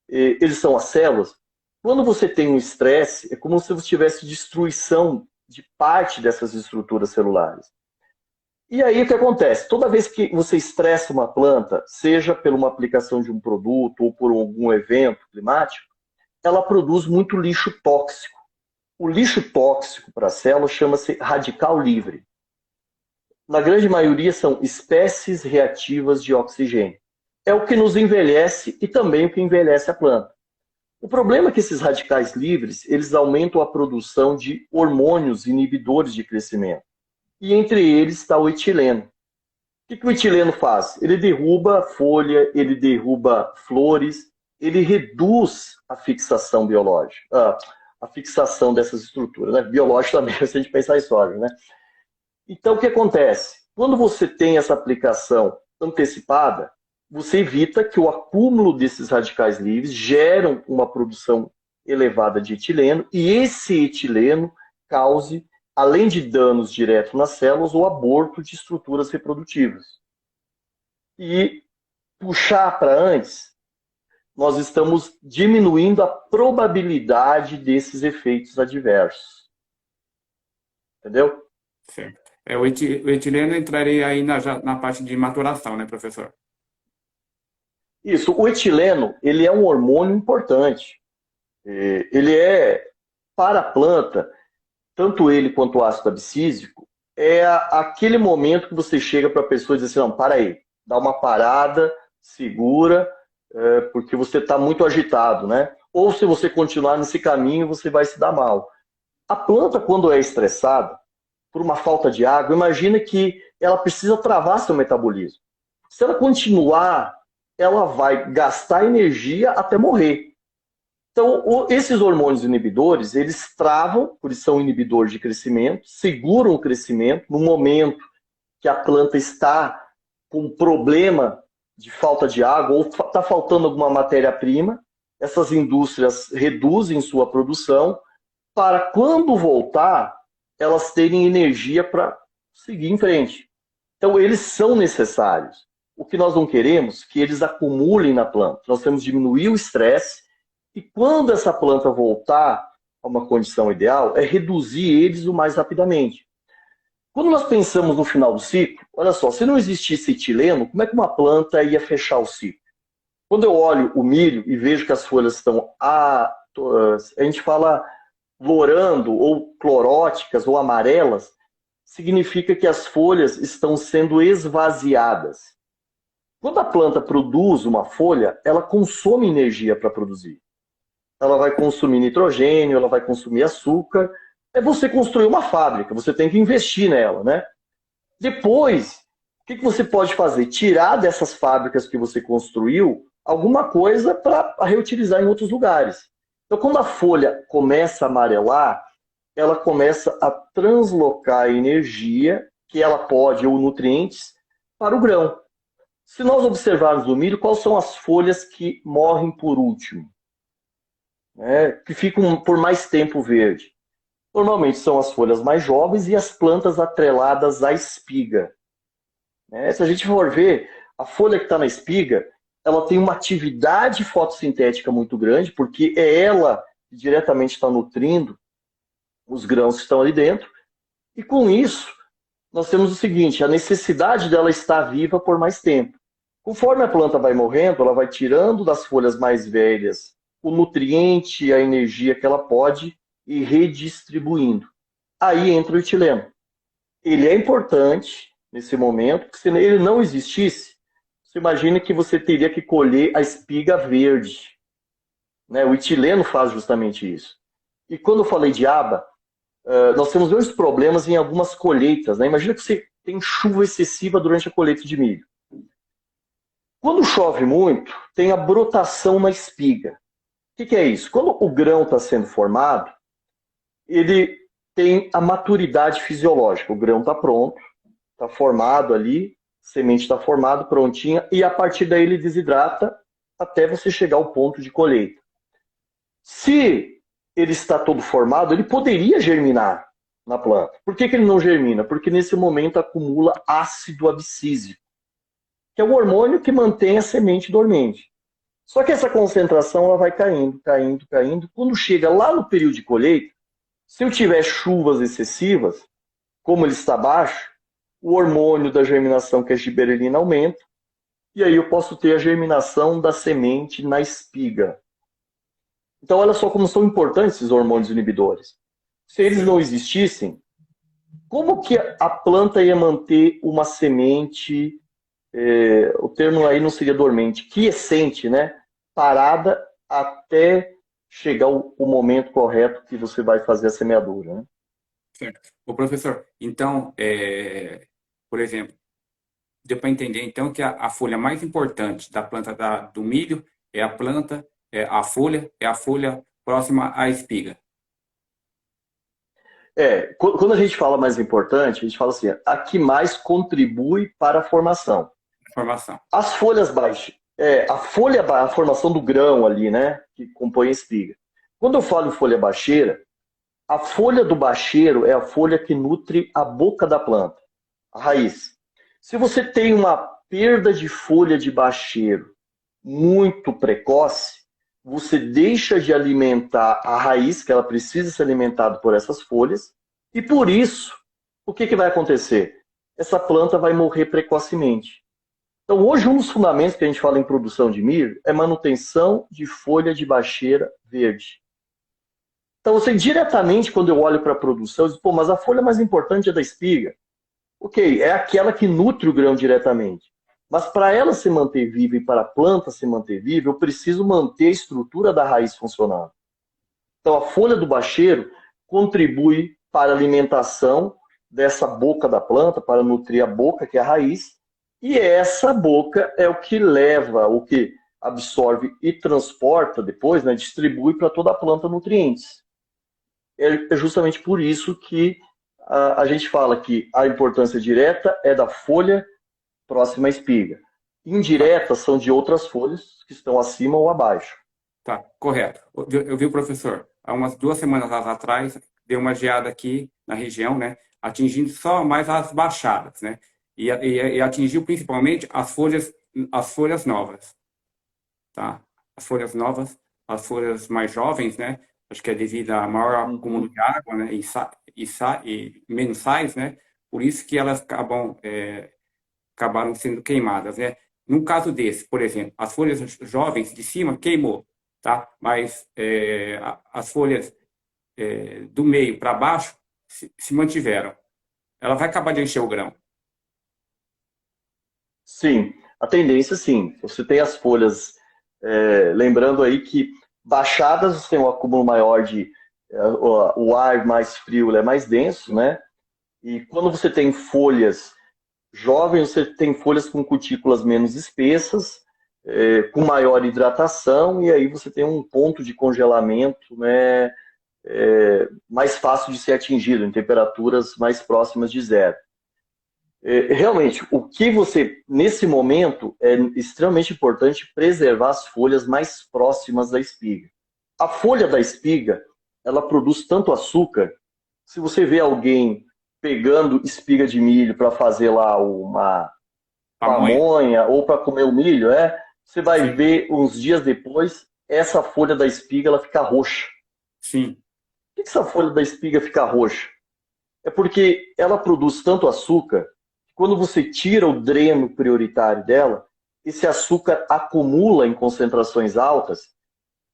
eles são as células, quando você tem um estresse, é como se você tivesse destruição de parte dessas estruturas celulares. E aí o que acontece? Toda vez que você estressa uma planta, seja por uma aplicação de um produto ou por algum evento climático, ela produz muito lixo tóxico. O lixo tóxico para a célula chama-se radical livre. Na grande maioria são espécies reativas de oxigênio. É o que nos envelhece e também o que envelhece a planta. O problema é que esses radicais livres, eles aumentam a produção de hormônios inibidores de crescimento. E entre eles está o etileno. O que o etileno faz? Ele derruba folha, ele derruba flores, ele reduz a fixação biológica, a fixação dessas estruturas, né? Biológica também, se a gente pensar em soja, né? Então, o que acontece? Quando você tem essa aplicação antecipada, você evita que o acúmulo desses radicais livres geram uma produção elevada de etileno, e esse etileno cause, além de danos diretos nas células, o aborto de estruturas reprodutivas. E puxar para antes, nós estamos diminuindo a probabilidade desses efeitos adversos. Entendeu? Certo. O etileno entraria aí na parte de maturação, né, professor? Isso, o etileno, ele é um hormônio importante. Ele é, para a planta, tanto ele quanto o ácido abscísico, aquele momento que você chega para a pessoa e diz assim, não, para aí, dá uma parada, segura, porque você está muito agitado, né? Ou se você continuar nesse caminho, você vai se dar mal. A planta, quando é estressada, por uma falta de água, imagina que ela precisa travar seu metabolismo. Se ela continuar, ela vai gastar energia até morrer. Então, esses hormônios inibidores, eles travam, por isso são inibidores de crescimento, seguram o crescimento no momento que a planta está com problema de falta de água ou está faltando alguma matéria-prima, essas indústrias reduzem sua produção para, quando voltar, elas terem energia para seguir em frente. Então, eles são necessários. O que nós não queremos é que eles acumulem na planta. Nós temos que diminuir o estresse e, quando essa planta voltar a uma condição ideal, é reduzir eles o mais rapidamente. Quando nós pensamos no final do ciclo, olha só, se não existisse etileno, como é que uma planta ia fechar o ciclo? Quando eu olho o milho e vejo que as folhas estão, a gente fala lourando ou cloróticas ou amarelas, significa que as folhas estão sendo esvaziadas. Quando a planta produz uma folha, ela consome energia para produzir. Ela vai consumir nitrogênio, ela vai consumir açúcar. É você construir uma fábrica, você tem que investir nela, né? Depois, o que você pode fazer? Tirar dessas fábricas que você construiu alguma coisa para reutilizar em outros lugares. Então, quando a folha começa a amarelar, ela começa a translocar a energia que ela pode, ou nutrientes, para o grão. Se nós observarmos o milho, quais são as folhas que morrem por último? Que ficam por mais tempo verde? Normalmente são as folhas mais jovens e as plantas atreladas à espiga. Se a gente for ver, a folha que está na espiga, ela tem uma atividade fotossintética muito grande, porque é ela que diretamente está nutrindo os grãos que estão ali dentro. E com isso, nós temos o seguinte, a necessidade dela estar viva por mais tempo. Conforme a planta vai morrendo, ela vai tirando das folhas mais velhas o nutriente e a energia que ela pode e redistribuindo. Aí entra o etileno. Ele é importante nesse momento, porque se ele não existisse, você imagina que você teria que colher a espiga verde. O etileno faz justamente isso. E quando eu falei de aba, nós temos dois problemas em algumas colheitas. Imagina que você tem chuva excessiva durante a colheita de milho. Quando chove muito, tem a brotação na espiga. O que é isso? Quando o grão está sendo formado, ele tem a maturidade fisiológica. O grão está pronto, está formado ali, a semente está formada, prontinha, e a partir daí ele desidrata até você chegar ao ponto de colheita. Se ele está todo formado, ele poderia germinar na planta. Por que ele não germina? Porque nesse momento acumula ácido abscísico, que é o hormônio que mantém a semente dormente. Só que essa concentração ela vai caindo, caindo, caindo. Quando chega lá no período de colheita, se eu tiver chuvas excessivas, como ele está baixo, o hormônio da germinação, que é a giberelina, aumenta, e aí eu posso ter a germinação da semente na espiga. Então, olha só como são importantes esses hormônios inibidores. Se eles não existissem, como que a planta ia manter uma semente, o termo aí não seria dormente, quiescente, parada até chegar o momento correto que você vai fazer a semeadura, Certo. Ô, professor, então, por exemplo, deu para entender então que a folha mais importante da planta do milho é a planta, é a folha próxima à espiga. Quando a gente fala mais importante, a gente fala assim, a que mais contribui para a formação. Formação. As folhas baixas, a formação do grão ali, né, que compõe a espiga. Quando eu falo em folha bacheira, a folha do bacheiro é a folha que nutre a boca da planta, a raiz. Se você tem uma perda de folha de bacheiro muito precoce, você deixa de alimentar a raiz, que ela precisa ser alimentada por essas folhas, e por isso, o que vai acontecer? Essa planta vai morrer precocemente. Então, hoje, um dos fundamentos que a gente fala em produção de milho é manutenção de folha de bacheira verde. Então, assim, diretamente, quando eu olho para a produção, eu digo, pô, mas a folha mais importante é da espiga. Ok, é aquela que nutre o grão diretamente. Mas para ela se manter viva e para a planta se manter viva, eu preciso manter a estrutura da raiz funcionando. Então, a folha do bacheiro contribui para a alimentação dessa boca da planta, para nutrir a boca, que é a raiz, e essa boca é o que leva, o que absorve e transporta depois, né, distribui para toda a planta nutrientes. É justamente por isso que a gente fala que a importância direta é da folha próxima à espiga. Indiretas são de outras folhas que estão acima ou abaixo. Tá, correto. Eu vi o professor, há umas 2 semanas atrás, deu uma geada aqui na região, né? Atingindo só mais as baixadas, né? E atingiu principalmente as folhas novas, tá? As folhas novas, as folhas mais jovens, né? Acho que é devido a maior acúmulo Uhum. de água, né? E menos sais, né? Por isso que elas acabaram sendo queimadas, né? Num caso desse, por exemplo, as folhas jovens de cima queimou, tá? Mas as folhas do meio para baixo se mantiveram. Ela vai acabar de encher o grão. Sim, a tendência sim. Você tem as folhas, lembrando aí que baixadas você tem um acúmulo maior de o ar mais frio, ele é mais denso, né? E quando você tem folhas jovens, você tem folhas com cutículas menos espessas, com maior hidratação, e aí você tem um ponto de congelamento, né, mais fácil de ser atingido, em temperaturas mais próximas de zero. Realmente, o que você, nesse momento, é extremamente importante preservar as folhas mais próximas da espiga. A folha da espiga, ela produz tanto açúcar, se você vê alguém pegando espiga de milho para fazer lá uma Pamonha? pamonha ou para comer o milho, você vai Sim, ver uns dias depois, essa folha da espiga ela fica roxa. sim, Por que essa folha da espiga fica roxa? É porque ela produz tanto açúcar que quando você tira o dreno prioritário dela, esse açúcar acumula em concentrações altas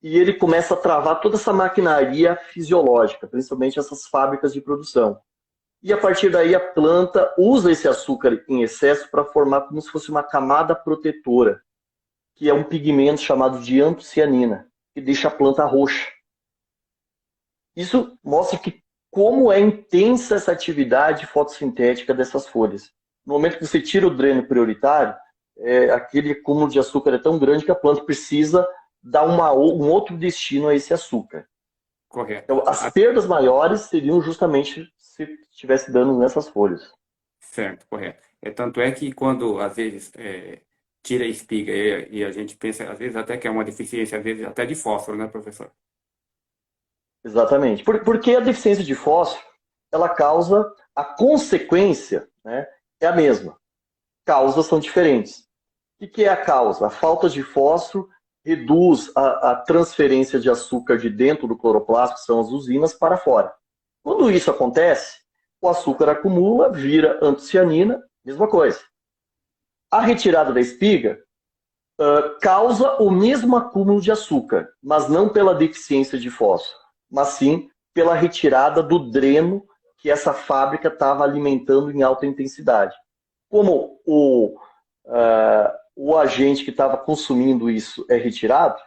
e ele começa a travar toda essa maquinaria fisiológica, principalmente essas fábricas de produção. E a partir daí a planta usa esse açúcar em excesso para formar como se fosse uma camada protetora, que é um pigmento chamado de antocianina, que deixa a planta roxa. Isso mostra que como é intensa essa atividade fotossintética dessas folhas. No momento que você tira o dreno prioritário, aquele acúmulo de açúcar é tão grande que a planta precisa dar um outro destino a esse açúcar. correto. Então, as perdas maiores seriam justamente se estivesse dando nessas folhas. Certo, correto. Tanto é que quando, às vezes, tira a espiga e a gente pensa, às vezes, até que é uma deficiência, às vezes, até de fósforo, né, professor? Exatamente. Porque a deficiência de fósforo, ela causa, a consequência, né, é a mesma. Causas são diferentes. O que é a causa? A falta de fósforo reduz a transferência de açúcar de dentro do cloroplasto, que são as usinas, para fora. Quando isso acontece, o açúcar acumula, vira antocianina, mesma coisa. A retirada da espiga causa o mesmo acúmulo de açúcar, mas não pela deficiência de fósforo, mas sim pela retirada do dreno que essa fábrica estava alimentando em alta intensidade. Como o agente que estava consumindo isso é retirado,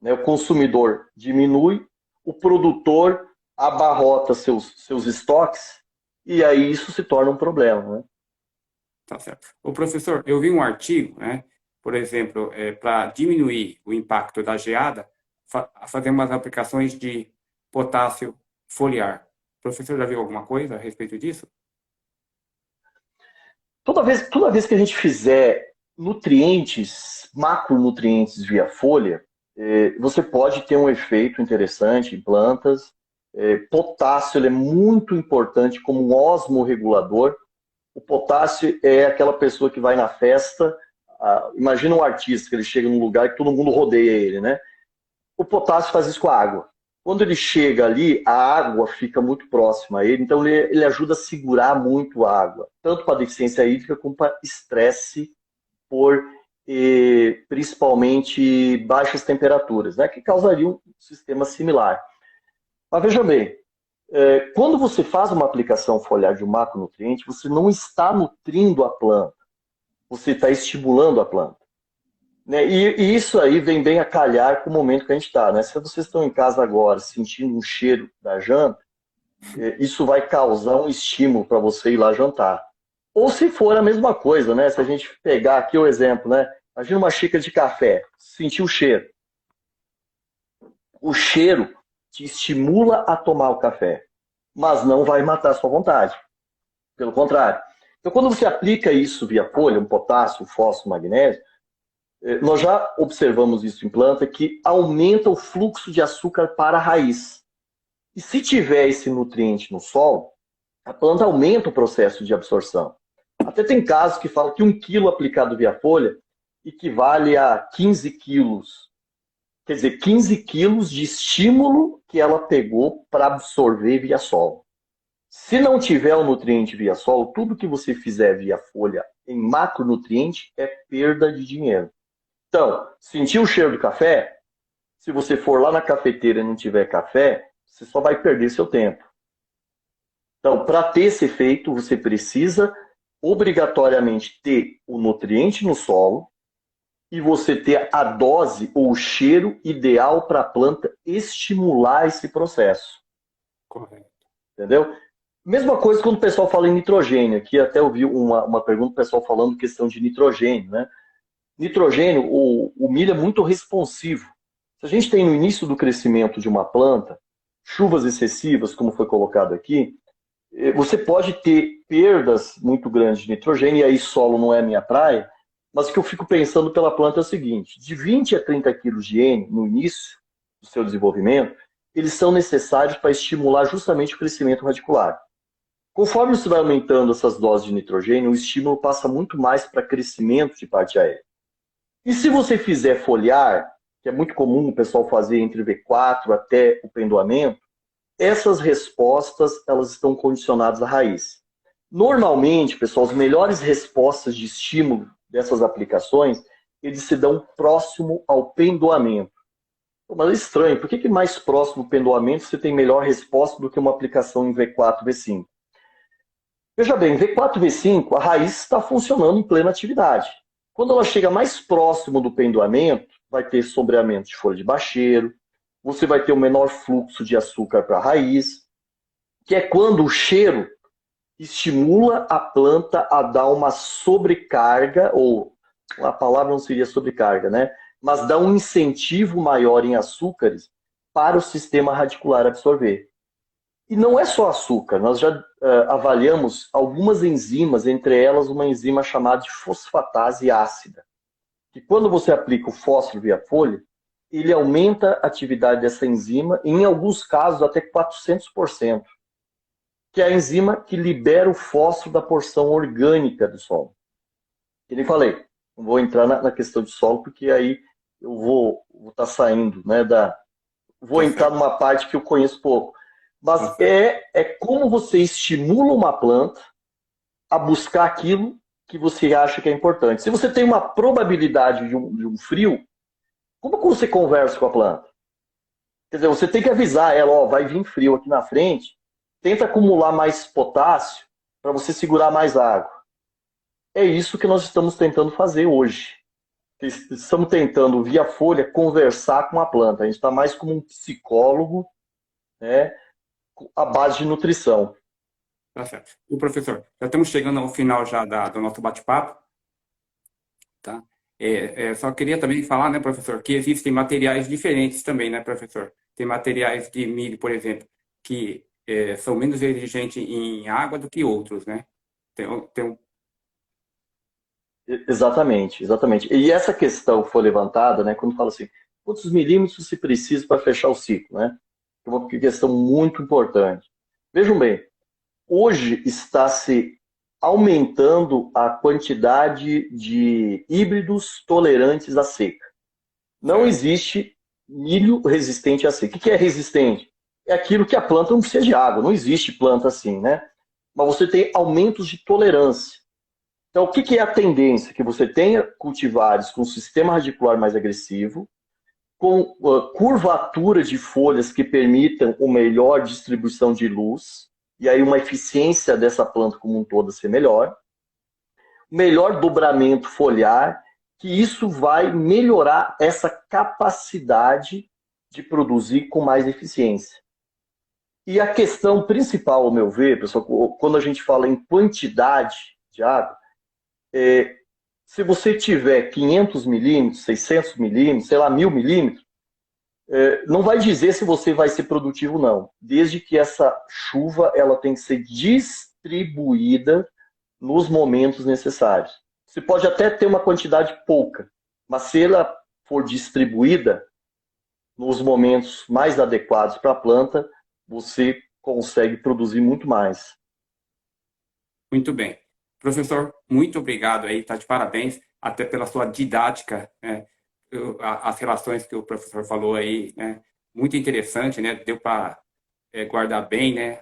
né, o consumidor diminui, o produtor abarrota seus estoques, e aí isso se torna um problema. Né? Tá certo. O professor, eu vi um artigo, né, por exemplo, para diminuir o impacto da geada, fazer umas aplicações de potássio foliar. O professor já viu alguma coisa a respeito disso? Toda vez que a gente fizer nutrientes, macronutrientes via folha, você pode ter um efeito interessante em plantas. Potássio ele é muito importante como um osmorregulador. O potássio é aquela pessoa que vai na festa, imagina um artista que ele chega num lugar que todo mundo rodeia ele, né? O potássio faz isso com a água. Quando ele chega ali, a água fica muito próxima a ele, então ele ajuda a segurar muito a água, tanto para deficiência hídrica como para estresse por principalmente baixas temperaturas, né, que causariam um sistema similar. Mas veja bem, quando você faz uma aplicação foliar de um macronutriente, você não está nutrindo a planta, você está estimulando a planta. Né? E isso aí vem bem a calhar com o momento que a gente está. Né? Se vocês estão em casa agora sentindo um cheiro da janta, isso vai causar um estímulo para você ir lá jantar. Ou se for a mesma coisa, né? Se a gente pegar aqui o exemplo, né? Imagina uma xícara de café, sentir o cheiro. O cheiro te estimula a tomar o café, mas não vai matar a sua vontade. Pelo contrário. Então, quando você aplica isso via folha, um potássio, um fósforo, magnésio, nós já observamos isso em planta, que aumenta o fluxo de açúcar para a raiz. E se tiver esse nutriente no solo, a planta aumenta o processo de absorção. Até tem casos que falam que 1 quilo aplicado via folha equivale a 15 quilos. Quer dizer, 15 quilos de estímulo que ela pegou para absorver via solo. Se não tiver o nutriente via solo, tudo que você fizer via folha em macronutriente é perda de dinheiro. Então, sentiu o cheiro do café? Se você for lá na cafeteira e não tiver café, você só vai perder seu tempo. Então, para ter esse efeito, você precisa obrigatoriamente ter o nutriente no solo e você ter a dose ou o cheiro ideal para a planta estimular esse processo. Correto. Entendeu? Mesma coisa quando o pessoal fala em nitrogênio. Aqui até ouvi uma pergunta do pessoal falando questão de nitrogênio, né? Nitrogênio, o milho é muito responsivo. Se a gente tem no início do crescimento de uma planta, chuvas excessivas, como foi colocado aqui, você pode ter perdas muito grandes de nitrogênio, e aí solo não é a minha praia, mas o que eu fico pensando pela planta é o seguinte, de 20 a 30 quilos de N no início do seu desenvolvimento, eles são necessários para estimular justamente o crescimento radicular. Conforme você vai aumentando essas doses de nitrogênio, o estímulo passa muito mais para crescimento de parte aérea. E se você fizer foliar, que é muito comum o pessoal fazer entre V4 até o pendoamento, essas respostas elas estão condicionadas à raiz. Normalmente, pessoal, as melhores respostas de estímulo dessas aplicações, eles se dão próximo ao pendoamento. Mas é estranho, por que mais próximo do pendoamento você tem melhor resposta do que uma aplicação em V4, V5? Veja bem, V4, V5, a raiz está funcionando em plena atividade. Quando ela chega mais próximo do pendoamento, vai ter sombreamento de folha de bacheiro, você vai ter um menor fluxo de açúcar para a raiz, que é quando o cheiro estimula a planta a dar uma sobrecarga, ou a palavra não seria sobrecarga, né? Mas dá um incentivo maior em açúcares para o sistema radicular absorver. E não é só açúcar, nós já avaliamos algumas enzimas, entre elas uma enzima chamada de fosfatase ácida, que quando você aplica o fósforo via folha, ele aumenta a atividade dessa enzima, em alguns casos até 400%, que é a enzima que libera o fósforo da porção orgânica do solo. Que nem falei, não vou entrar na questão de solo, porque aí eu vou estar saindo, né, vou entrar numa parte que eu conheço pouco. Mas é como você estimula uma planta a buscar aquilo que você acha que é importante. Se você tem uma probabilidade de um frio, como que você conversa com a planta? Quer dizer, você tem que avisar ela, ó, vai vir frio aqui na frente, tenta acumular mais potássio para você segurar mais água. É isso que nós estamos tentando fazer hoje. Estamos tentando, via folha, conversar com a planta. A gente está mais como um psicólogo, né, à base de nutrição. Tá certo. E, professor, já estamos chegando ao final já do nosso bate-papo, tá? Só queria também falar, né, professor, que existem materiais diferentes também, né, professor? Tem materiais de milho, por exemplo, que são menos exigentes em água do que outros, né? Tem Exatamente, exatamente. E essa questão que foi levantada, né, quando fala assim, quantos milímetros se precisa para fechar o ciclo, né? É uma questão muito importante. Vejam bem, hoje está se aumentando a quantidade de híbridos tolerantes à seca. Não Certo. existe milho resistente à seca. O que é resistente? É aquilo que a planta não precisa de água. Não existe planta assim, né? Mas você tem aumentos de tolerância. Então, o que é a tendência? Que você tenha cultivares com sistema radicular mais agressivo, com curvatura de folhas que permitam uma melhor distribuição de luz, e aí uma eficiência dessa planta como um todo ser melhor, melhor dobramento foliar, que isso vai melhorar essa capacidade de produzir com mais eficiência. E a questão principal, ao meu ver, pessoal, quando a gente fala em quantidade de água, se você tiver 500 milímetros, 600 milímetros, sei lá, 1000 milímetros, não vai dizer se você vai ser produtivo, não. Desde que essa chuva ela tem que ser distribuída nos momentos necessários. Você pode até ter uma quantidade pouca, mas se ela for distribuída nos momentos mais adequados para a planta, você consegue produzir muito mais. Muito bem. Professor, muito obrigado aí, tá de parabéns, até pela sua didática, né? As relações que o professor falou aí, né? Muito interessante, né? Deu para guardar bem, né?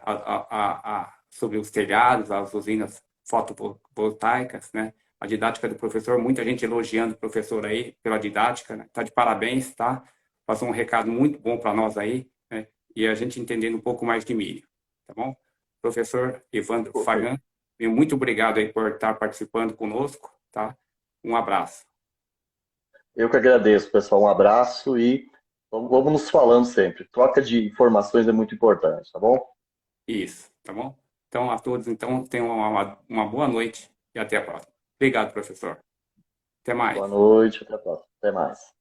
Sobre os telhados, as usinas fotovoltaicas, né? A didática do professor, muita gente elogiando o professor aí pela didática, né? Tá de parabéns, tá? Passou um recado muito bom para nós aí, né? E a gente entendendo um pouco mais de milho, tá bom? Professor Evandro Fagan, muito obrigado aí por estar participando conosco, tá? Um abraço. Eu que agradeço, pessoal. Um abraço e vamos nos falando sempre. Troca de informações é muito importante, tá bom? Isso, tá bom? Então, a todos, então, tenham uma boa noite e até a próxima. Obrigado, professor. Até Boa mais. noite, até a próxima. Até mais.